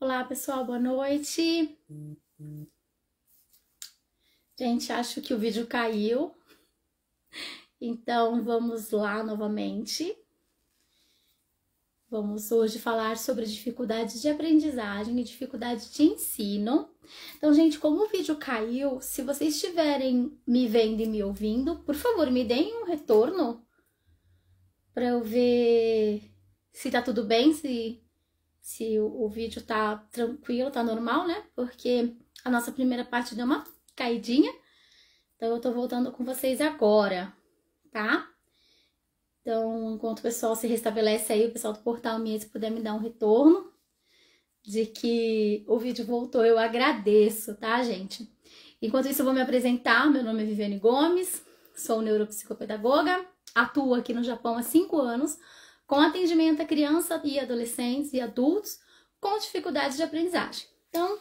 Olá, pessoal, boa noite. Gente, acho que o vídeo caiu, então vamos lá novamente. Vamos hoje falar sobre dificuldades de aprendizagem e dificuldades de ensino. Então, gente, como o vídeo caiu, se vocês estiverem me vendo e me ouvindo, por favor, me deem um retorno para eu ver se tá tudo bem, se o vídeo tá tranquilo, tá normal, né? Porque a nossa primeira parte deu uma caidinha. Então, eu tô voltando com vocês agora, tá? Então, enquanto o pessoal se restabelece aí, o pessoal do Portal Me, se puder me dar um retorno de que o vídeo voltou, eu agradeço, tá, gente? Enquanto isso, eu vou me apresentar. Meu nome é Viviane Gomes, sou neuropsicopedagoga, atuo aqui no Japão há 5 anos, com atendimento a crianças e adolescentes e adultos com dificuldades de aprendizagem. Então,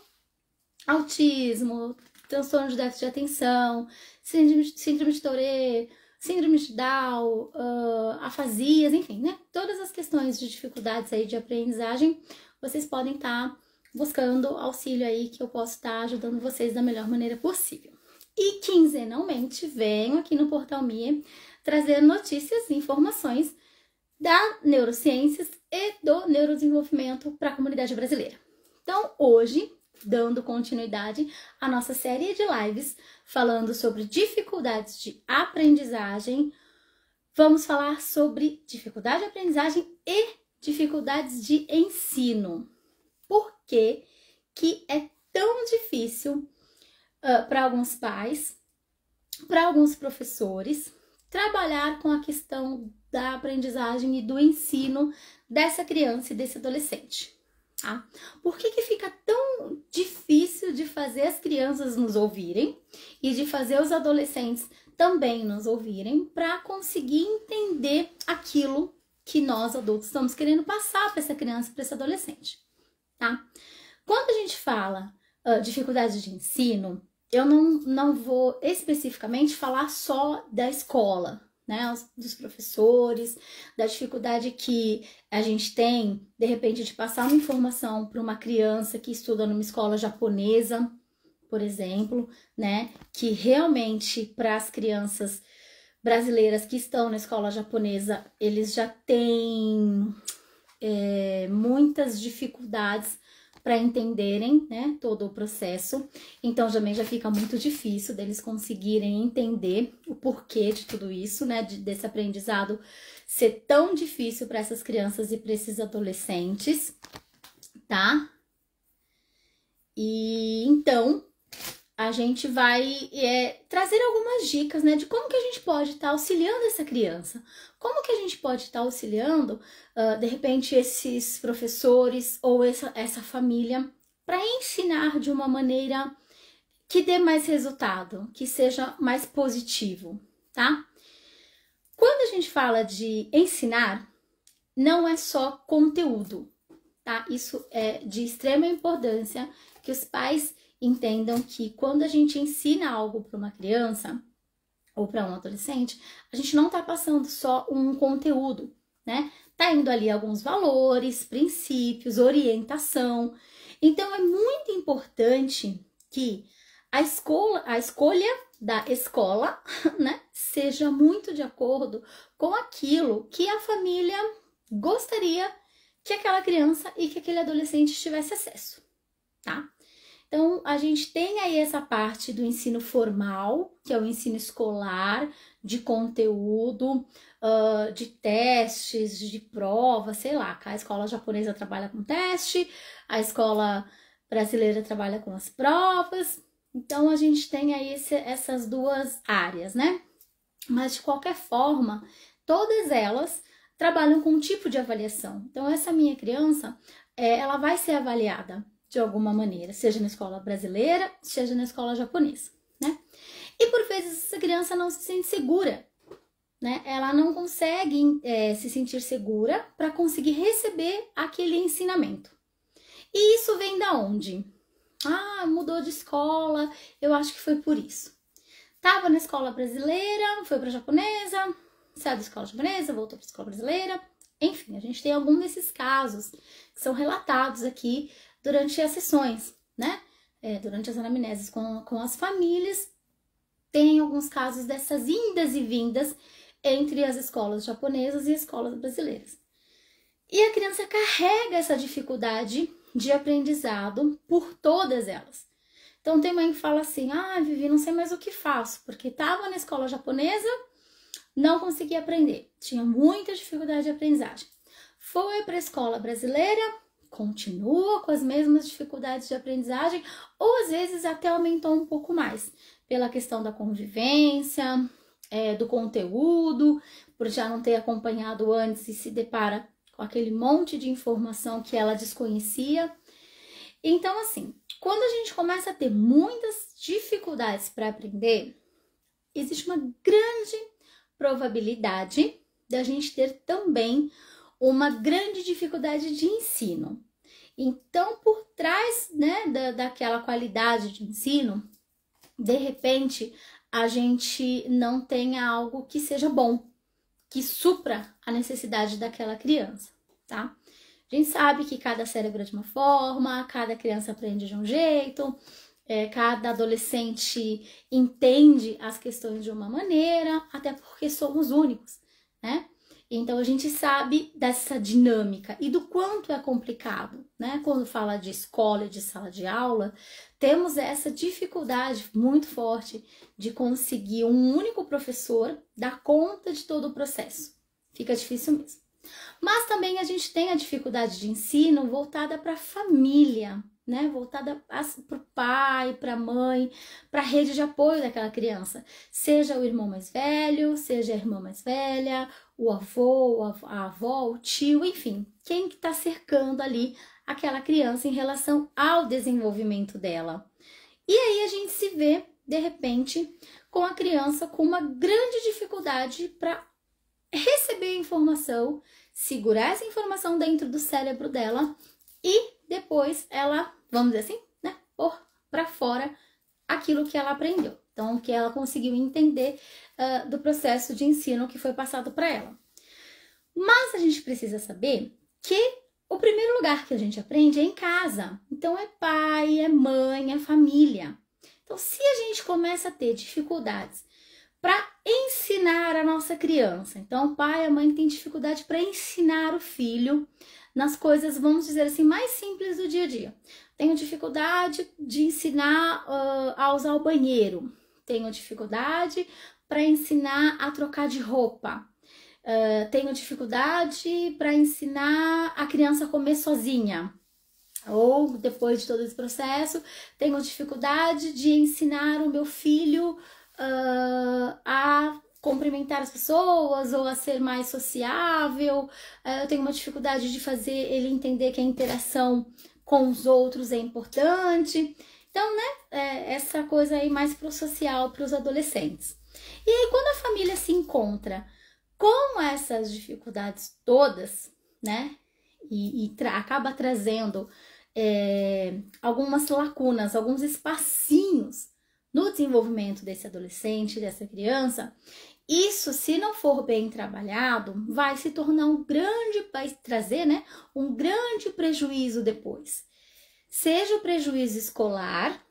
autismo, transtorno de déficit de atenção, síndrome de Tourette, síndrome de Down, afasias, enfim, né? Todas as questões de dificuldades aí de aprendizagem, vocês podem estar buscando auxílio aí que eu posso estar ajudando vocês da melhor maneira possível. E quinzenalmente venho aqui no Portal Me trazer notícias e informações da neurociências e do neurodesenvolvimento para a comunidade brasileira. Então, hoje, dando continuidade à nossa série de lives falando sobre dificuldades de aprendizagem, vamos falar sobre dificuldade de aprendizagem e dificuldades de ensino. Por que é tão difícil para alguns pais, para alguns professores, trabalhar com a questão da aprendizagem e do ensino dessa criança e desse adolescente? Tá? Por que fica tão difícil de fazer as crianças nos ouvirem e de fazer os adolescentes também nos ouvirem para conseguir entender aquilo que nós adultos estamos querendo passar para essa criança, para esse adolescente, tá? Quando a gente fala dificuldade de ensino, eu não vou especificamente falar só da escola, né, dos professores, da dificuldade que a gente tem, de repente, de passar uma informação para uma criança que estuda numa escola japonesa, por exemplo, né, que realmente para as crianças brasileiras que estão na escola japonesa, eles já têm muitas dificuldades para entenderem, né, todo o processo. Então também já fica muito difícil deles conseguirem entender o porquê de tudo isso, né, desse aprendizado ser tão difícil para essas crianças e para esses adolescentes, tá? E então a gente vai trazer algumas dicas, né, de como que a gente pode estar auxiliando essa criança, como que a gente pode estar auxiliando, de repente, esses professores ou essa família para ensinar de uma maneira que dê mais resultado, que seja mais positivo, tá? Quando a gente fala de ensinar, não é só conteúdo, tá? Isso é de extrema importância que os pais entendam que quando a gente ensina algo para uma criança ou para um adolescente, a gente não está passando só um conteúdo, né? Tá indo ali alguns valores, princípios, orientação. Então é muito importante que a escolha da escola, né, seja muito de acordo com aquilo que a família gostaria que aquela criança e que aquele adolescente tivesse acesso, tá? Então, a gente tem aí essa parte do ensino formal, que é o ensino escolar, de conteúdo, de testes, de prova, sei lá. A escola japonesa trabalha com teste, a escola brasileira trabalha com as provas. Então, a gente tem aí essas duas áreas, né? Mas, de qualquer forma, todas elas trabalham com um tipo de avaliação. Então, essa minha criança, ela vai ser avaliada de alguma maneira, seja na escola brasileira, seja na escola japonesa, né? E por vezes essa criança não se sente segura, né? Ela não consegue se sentir segura para conseguir receber aquele ensinamento. E isso vem da onde? Ah, mudou de escola, eu acho que foi por isso. Tava na escola brasileira, foi para japonesa, saiu da escola japonesa, voltou para a escola brasileira. Enfim, a gente tem algum desses casos que são relatados aqui durante as sessões, né? Durante as anamneses com as famílias, tem alguns casos dessas indas e vindas entre as escolas japonesas e escolas brasileiras. E a criança carrega essa dificuldade de aprendizado por todas elas. Então tem mãe que fala assim, Vivi, não sei mais o que faço, porque estava na escola japonesa, não conseguia aprender, tinha muita dificuldade de aprendizagem. Foi para a escola brasileira, continua com as mesmas dificuldades de aprendizagem, ou às vezes até aumentou um pouco mais, pela questão da convivência, do conteúdo, por já não ter acompanhado antes e se depara com aquele monte de informação que ela desconhecia. Então, assim, quando a gente começa a ter muitas dificuldades para aprender, existe uma grande probabilidade da gente ter também uma grande dificuldade de ensino. Então, por trás, né, daquela qualidade de ensino, de repente, a gente não tenha algo que seja bom, que supra a necessidade daquela criança, tá? A gente sabe que cada cérebro é de uma forma, cada criança aprende de um jeito, cada adolescente entende as questões de uma maneira, até porque somos únicos, né? Então a gente sabe dessa dinâmica e do quanto é complicado, né? Quando fala de escola e de sala de aula, temos essa dificuldade muito forte de conseguir um único professor dar conta de todo o processo. Fica difícil mesmo. Mas também a gente tem a dificuldade de ensino voltada para a família, né? Voltada para o pai, para a mãe, para a rede de apoio daquela criança. Seja o irmão mais velho, seja a irmã mais velha, o avô, a avó, o tio, enfim. Quem que está cercando ali aquela criança em relação ao desenvolvimento dela. E aí a gente se vê, de repente, com a criança com uma grande dificuldade para receber a informação, segurar essa informação dentro do cérebro dela e depois ela, vamos dizer assim, né, pôr para fora aquilo que ela aprendeu. Então, o que ela conseguiu entender do processo de ensino que foi passado para ela. Mas a gente precisa saber que o primeiro lugar que a gente aprende é em casa. Então, é pai, é mãe, é família. Então, se a gente começa a ter dificuldades para ensinar a nossa criança, então o pai e a mãe têm dificuldade para ensinar o filho nas coisas, vamos dizer assim, mais simples do dia a dia. Tenho dificuldade de ensinar a usar o banheiro. Tenho dificuldade para ensinar a trocar de roupa. Tenho dificuldade para ensinar a criança a comer sozinha. Ou, depois de todo esse processo, tenho dificuldade de ensinar o meu filho a cumprimentar as pessoas ou a ser mais sociável. Eu tenho uma dificuldade de fazer ele entender que a interação com os outros é importante. Então, né, essa coisa aí mais pro social, para os adolescentes. E aí, quando a família se encontra com essas dificuldades todas, né, e acaba trazendo algumas lacunas, alguns espacinhos no desenvolvimento desse adolescente, dessa criança, isso, se não for bem trabalhado, vai se tornar vai trazer, né, um grande prejuízo depois. Seja o prejuízo escolar,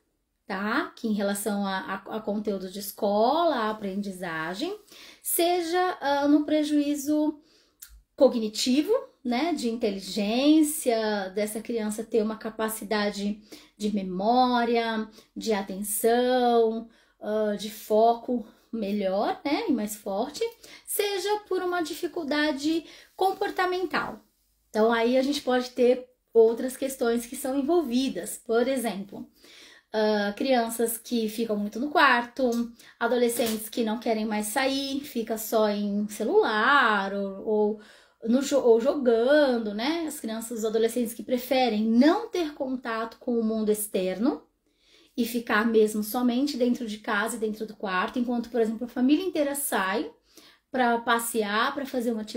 tá? Que em relação a conteúdo de escola, a aprendizagem, seja no prejuízo cognitivo, né? De inteligência, dessa criança ter uma capacidade de memória, de atenção, de foco melhor, né? E mais forte, seja por uma dificuldade comportamental. Então, aí a gente pode ter outras questões que são envolvidas, por exemplo, crianças que ficam muito no quarto, adolescentes que não querem mais sair, fica só em celular ou jogando, né? As crianças, os adolescentes que preferem não ter contato com o mundo externo e ficar mesmo somente dentro de casa e dentro do quarto, enquanto, por exemplo, a família inteira sai para passear, para fazer uma atividade